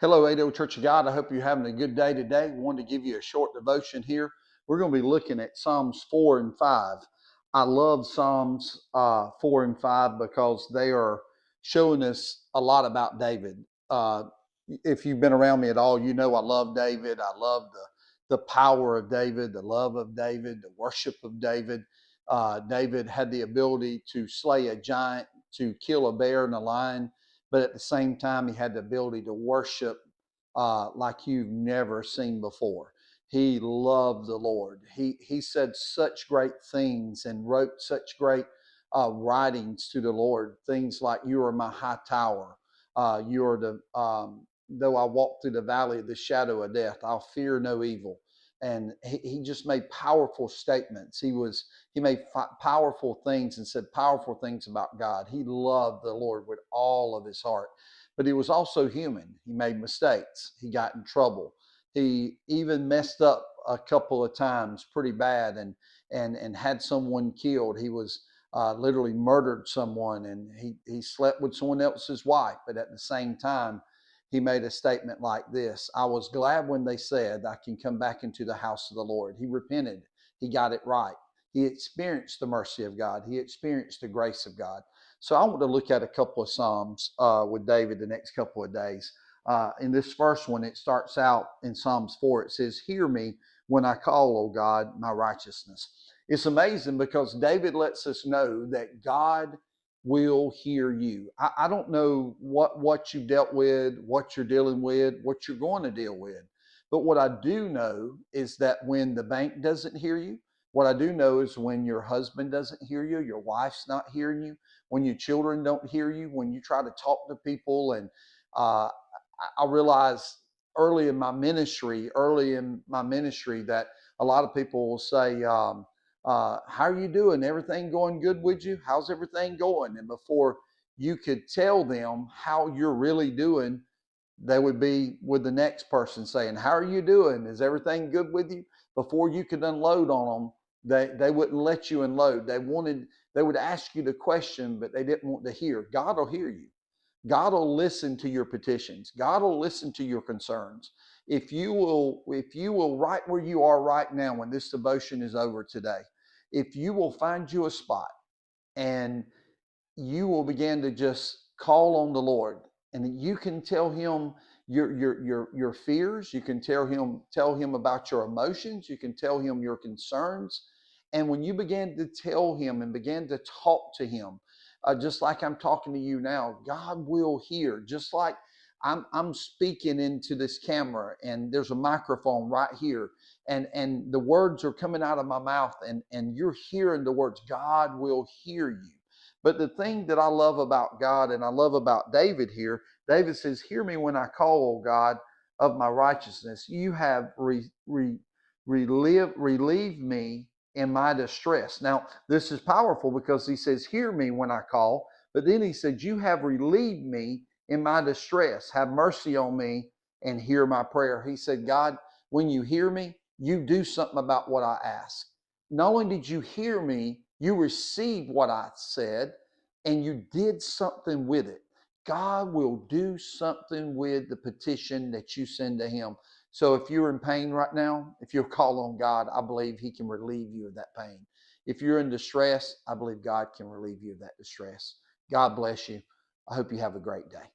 Hello, Ado Church of God. I hope you're having a good day today. I wanted to give you a short devotion here. We're going to be looking at Psalms 4 and 5. I love Psalms 4 and 5 because they are showing us a lot about David. If you've been around me at all, you know I love David. I love the power of David, the love of David, the worship of David. David had the ability to slay a giant, to kill a bear and a lion, but at the same time, he had the ability to worship like you've never seen before. He loved the Lord. He said such great things and wrote such great writings to the Lord. Things like, "You are my high tower. You are the though I walk through the valley of the shadow of death, I'll fear no evil." And he just made powerful statements. He made powerful things and said powerful things about God. He loved the Lord with all of his heart, but he was also human. He made mistakes. He got in trouble. He even messed up a couple of times pretty bad and had someone killed. He was literally murdered someone, and he slept with someone else's wife. But at the same time, he made a statement like this: "I was glad when they said I can come back into the house of the Lord." He repented. He got it right. He experienced the mercy of God. He experienced the grace of God. So I want to look at a couple of Psalms with David the next couple of days. In this first one, it starts out in Psalms 4. It says, "Hear me when I call, O God, my righteousness." It's amazing because David lets us know that God will hear you. I don't know what you've dealt with, what you're dealing with, what you're going to deal with. But what I do know is that when the bank doesn't hear you, what I do know is when your husband doesn't hear you, your wife's not hearing you, when your children don't hear you, when you try to talk to people. And uh, I realized early in my ministry, that a lot of people will say, "How are you doing? Everything going good with you? How's everything going?" And before you could tell them how you're really doing, they would be with the next person saying, "How are you doing? Is everything good with you?" Before you could unload on them, they wouldn't let you unload. They would ask you the question, but they didn't want to hear. God will hear you. God will listen to your petitions. God will listen to your concerns. If you will right where you are right now when this devotion is over today, if you will find you a spot and you will begin to just call on the Lord, and you can tell him your fears. You can tell him about your emotions. You can tell him your concerns. And when you begin to tell him and begin to talk to him, just like I'm talking to you now, God will hear. Just like I'm speaking into this camera, and there's a microphone right here, and the words are coming out of my mouth, and you're hearing the words. God will hear you. But the thing that I love about God, and I love about David here, David says, "Hear me when I call, O God, of my righteousness. You have relieved me in my distress." Now, this is powerful because he says, "Hear me when I call," but then he said, "You have relieved me in my distress. Have mercy on me and hear my prayer." He said, "God, when you hear me, you do something about what I ask. Not only did you hear me, you received what I said, and you did something with it." God will do something with the petition that you send to him. So if you're in pain right now, if you'll call on God, I believe he can relieve you of that pain. If you're in distress, I believe God can relieve you of that distress. God bless you. I hope you have a great day.